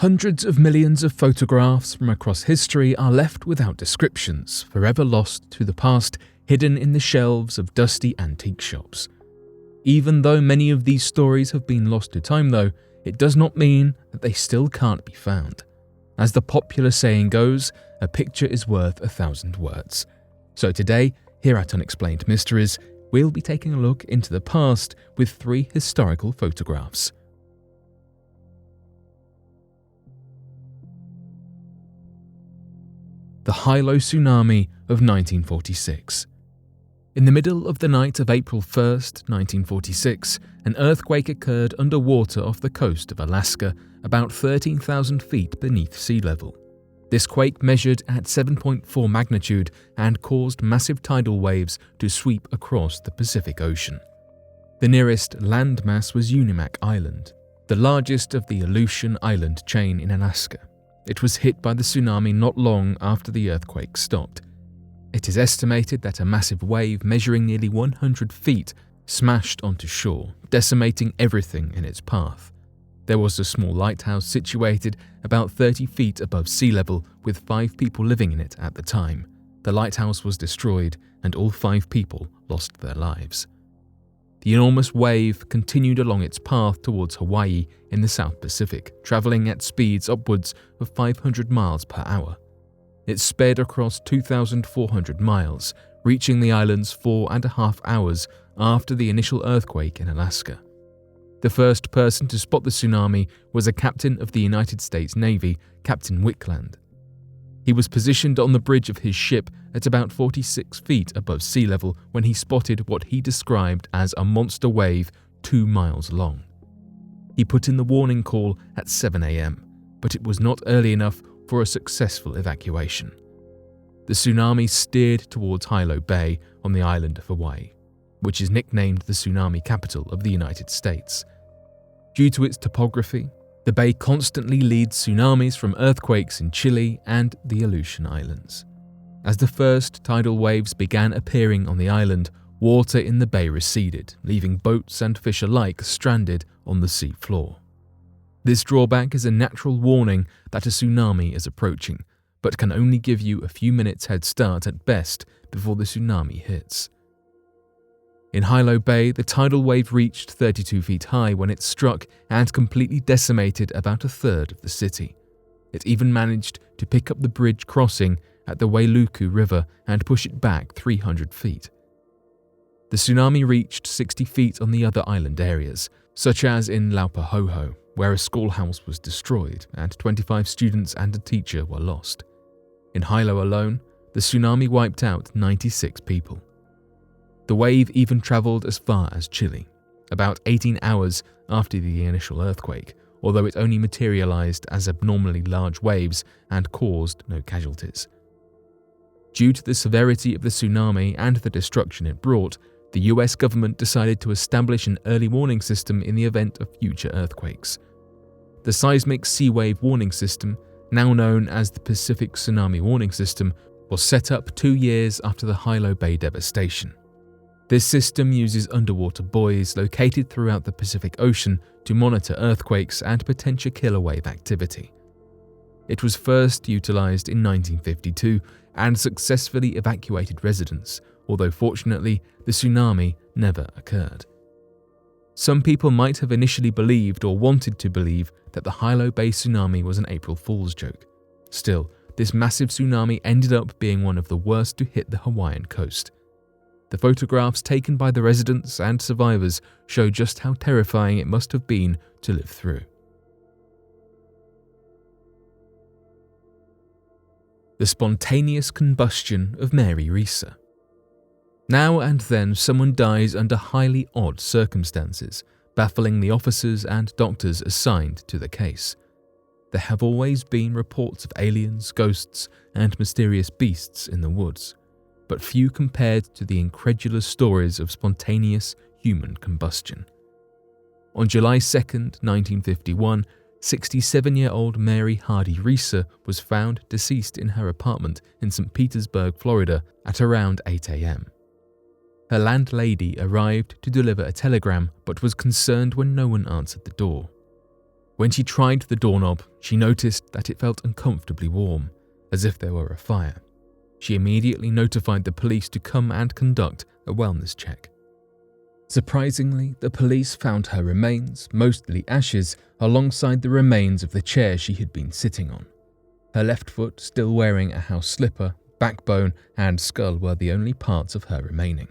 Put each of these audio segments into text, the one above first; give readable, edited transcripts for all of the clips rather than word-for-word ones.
Hundreds of millions of photographs from across history are left without descriptions, forever lost to the past, hidden in the shelves of dusty antique shops. Even though many of these stories have been lost to time though, it does not mean that they still can't be found. As the popular saying goes, a picture is worth 1,000 words. So today, here at Unexplained Mysteries, we'll be taking a look into the past with 3 historical photographs. The Hilo tsunami of 1946. In the middle of the night of April 1st, 1946, an earthquake occurred underwater off the coast of Alaska, about 13,000 feet beneath sea level. This quake measured at 7.4 magnitude and caused massive tidal waves to sweep across the Pacific Ocean. The nearest landmass was Unimak Island, the largest of the Aleutian Island chain in Alaska. It was hit by the tsunami not long after the earthquake stopped. It is estimated that a massive wave measuring nearly 100 feet smashed onto shore, decimating everything in its path. There was a small lighthouse situated about 30 feet above sea level with 5 people living in it at the time. The lighthouse was destroyed and all 5 people lost their lives. The enormous wave continued along its path towards Hawaii in the South Pacific, traveling at speeds upwards of 500 miles per hour. It sped across 2,400 miles, reaching the islands 4.5 hours after the initial earthquake in Alaska. The first person to spot the tsunami was a captain of the United States Navy, Captain Wickland. He was positioned on the bridge of his ship at about 46 feet above sea level when he spotted what he described as a monster wave 2 miles long. He put in the warning call at 7 a.m., but it was not early enough for a successful evacuation. The tsunami steered towards Hilo Bay on the island of Hawaii, which is nicknamed the tsunami capital of the United States. Due to its topography, the bay constantly leads tsunamis from earthquakes in Chile and the Aleutian Islands. As the first tidal waves began appearing on the island, water in the bay receded, leaving boats and fish alike stranded on the sea floor. This drawback is a natural warning that a tsunami is approaching, but can only give you a few minutes head start at best before the tsunami hits. In Hilo Bay, the tidal wave reached 32 feet high when it struck and completely decimated about a third of the city. It even managed to pick up the bridge crossing at the Wailuku River and push it back 300 feet. The tsunami reached 60 feet on the other island areas, such as in Laupahoehoe, where a schoolhouse was destroyed and 25 students and a teacher were lost. In Hilo alone, the tsunami wiped out 96 people. The wave even traveled as far as Chile, about 18 hours after the initial earthquake, although it only materialized as abnormally large waves and caused no casualties. Due to the severity of the tsunami and the destruction it brought, the US government decided to establish an early warning system in the event of future earthquakes. The Seismic Sea Wave Warning System, now known as the Pacific Tsunami Warning System, was set up 2 years after the Hilo Bay devastation. This system uses underwater buoys located throughout the Pacific Ocean to monitor earthquakes and potential killer wave activity. It was first utilized in 1952 and successfully evacuated residents, although fortunately the tsunami never occurred. Some people might have initially believed or wanted to believe that the Hilo Bay tsunami was an April Fool's joke. Still, this massive tsunami ended up being one of the worst to hit the Hawaiian coast. The photographs taken by the residents and survivors show just how terrifying it must have been to live through. The spontaneous combustion of Mary Reeser. Now and then someone dies under highly odd circumstances, baffling the officers and doctors assigned to the case. There have always been reports of aliens, ghosts, and mysterious beasts in the woods, but few compared to the incredulous stories of spontaneous human combustion. On July 2, 1951, 67-year-old Mary Hardy Reeser was found deceased in her apartment in St. Petersburg, Florida at around 8 a.m. Her landlady arrived to deliver a telegram but was concerned when no one answered the door. When she tried the doorknob, she noticed that it felt uncomfortably warm, as if there were a fire. She immediately notified the police to come and conduct a wellness check. Surprisingly, the police found her remains, mostly ashes, alongside the remains of the chair she had been sitting on. Her left foot, still wearing a house slipper, backbone, and skull were the only parts of her remaining.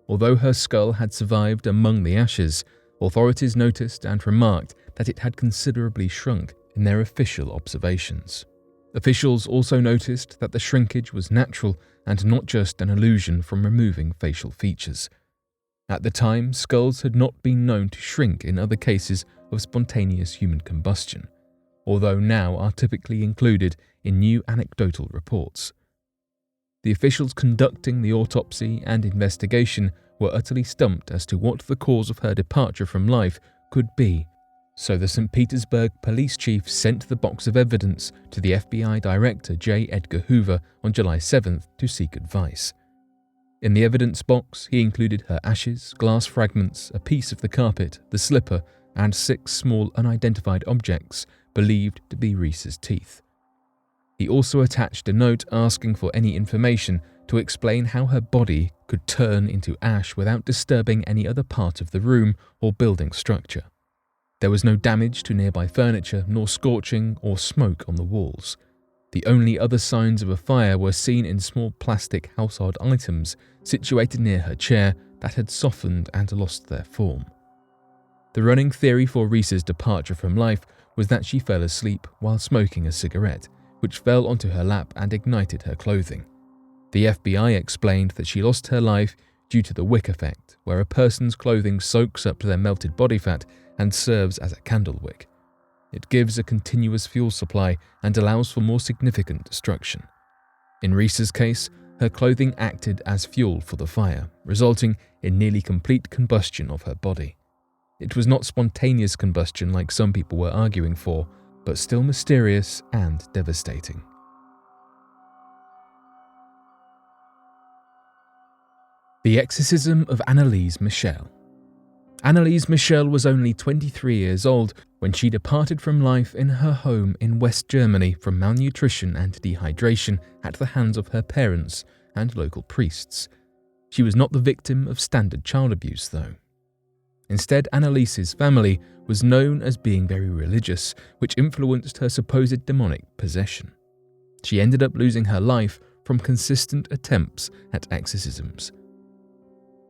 Although her skull had survived among the ashes, authorities noticed and remarked that it had considerably shrunk in their official observations. Officials also noticed that the shrinkage was natural and not just an illusion from removing facial features. At the time, skulls had not been known to shrink in other cases of spontaneous human combustion, although now are typically included in new anecdotal reports. The officials conducting the autopsy and investigation were utterly stumped as to what the cause of her departure from life could be, so the St. Petersburg police chief sent the box of evidence to the FBI director J. Edgar Hoover on July 7th to seek advice. In the evidence box, he included her ashes, glass fragments, a piece of the carpet, the slipper, and 6 small unidentified objects believed to be Reese's teeth. He also attached a note asking for any information to explain how her body could turn into ash without disturbing any other part of the room or building structure. There was no damage to nearby furniture, nor scorching or smoke on the walls. The only other signs of a fire were seen in small plastic household items situated near her chair that had softened and lost their form. The running theory for Reese's departure from life was that she fell asleep while smoking a cigarette, which fell onto her lap and ignited her clothing. The FBI explained that she lost her life due to the wick effect, where a person's clothing soaks up their melted body fat and serves as a candle wick. It gives a continuous fuel supply and allows for more significant destruction. In Reese's case, her clothing acted as fuel for the fire, resulting in nearly complete combustion of her body. It was not spontaneous combustion like some people were arguing for, but still mysterious and devastating. The exorcism of Anneliese Michel. Anneliese Michel was only 23 years old when she departed from life in her home in West Germany from malnutrition and dehydration at the hands of her parents and local priests. She was not the victim of standard child abuse, though. Instead, Anneliese's family was known as being very religious, which influenced her supposed demonic possession. She ended up losing her life from consistent attempts at exorcisms.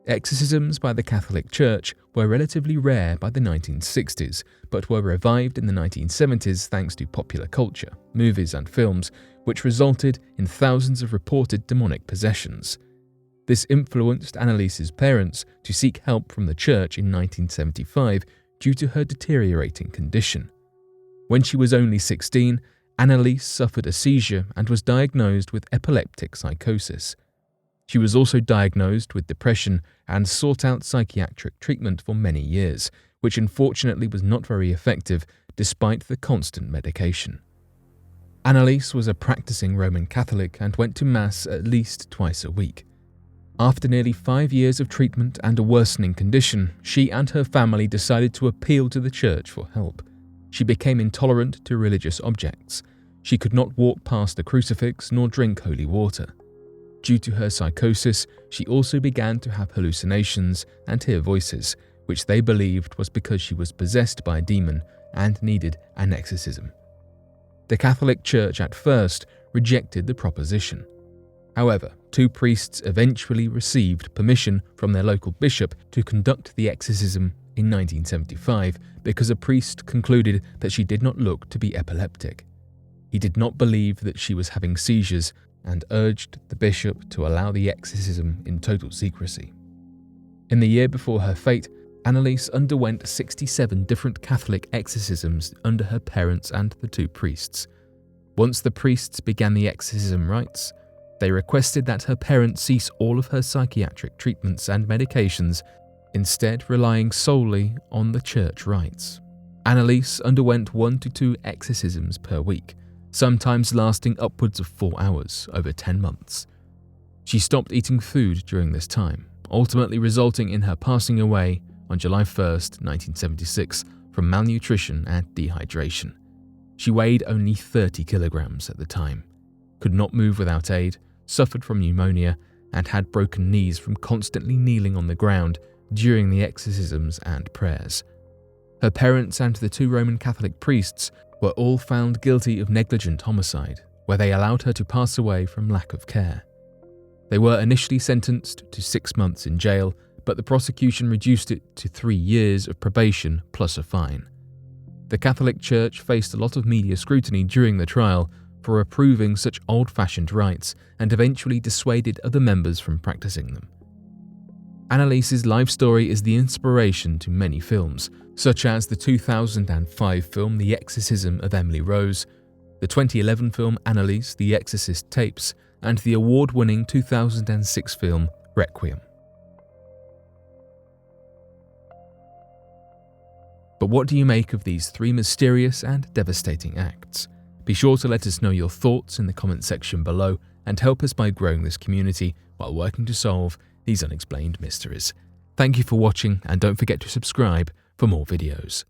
Exorcisms by the Catholic Church were relatively rare by the 1960s, but were revived in the 1970s thanks to popular culture, movies and films, which resulted in thousands of reported demonic possessions. This influenced Anneliese's parents to seek help from the church in 1975 due to her deteriorating condition. When she was only 16, Anneliese suffered a seizure and was diagnosed with epileptic psychosis. She was also diagnosed with depression and sought out psychiatric treatment for many years, which unfortunately was not very effective despite the constant medication. Anneliese was a practicing Roman Catholic and went to Mass at least twice a week. After nearly 5 years of treatment and a worsening condition, she and her family decided to appeal to the church for help. She became intolerant to religious objects. She could not walk past a crucifix nor drink holy water. Due to her psychosis, she also began to have hallucinations and hear voices, which they believed was because she was possessed by a demon and needed an exorcism. The Catholic Church at first rejected the proposition. However, 2 priests eventually received permission from their local bishop to conduct the exorcism in 1975 because a priest concluded that she did not look to be epileptic. He did not believe that she was having seizures and urged the bishop to allow the exorcism in total secrecy. In the year before her fate, Anneliese underwent 67 different Catholic exorcisms under her parents and the 2 priests. Once the priests began the exorcism rites, they requested that her parents cease all of her psychiatric treatments and medications, instead relying solely on the church rites. Anneliese underwent 1 to 2 exorcisms per week, sometimes lasting upwards of 4 hours over 10 months. She stopped eating food during this time, ultimately resulting in her passing away on July 1st, 1976, from malnutrition and dehydration. She weighed only 30 kilograms at the time, could not move without aid, suffered from pneumonia, and had broken knees from constantly kneeling on the ground during the exorcisms and prayers. Her parents and the 2 Roman Catholic priests were all found guilty of negligent homicide, where they allowed her to pass away from lack of care. They were initially sentenced to 6 months in jail, but the prosecution reduced it to 3 years of probation plus a fine. The Catholic Church faced a lot of media scrutiny during the trial for approving such old-fashioned rites and eventually dissuaded other members from practicing them. Annalise's life story is the inspiration to many films, such as the 2005 film The Exorcism of Emily Rose, the 2011 film Annalise, The Exorcist Tapes, and the award-winning 2006 film Requiem. But what do you make of these 3 mysterious and devastating acts? Be sure to let us know your thoughts in the comment section below and help us by growing this community while working to solve these unexplained mysteries. Thank you for watching, and don't forget to subscribe for more videos.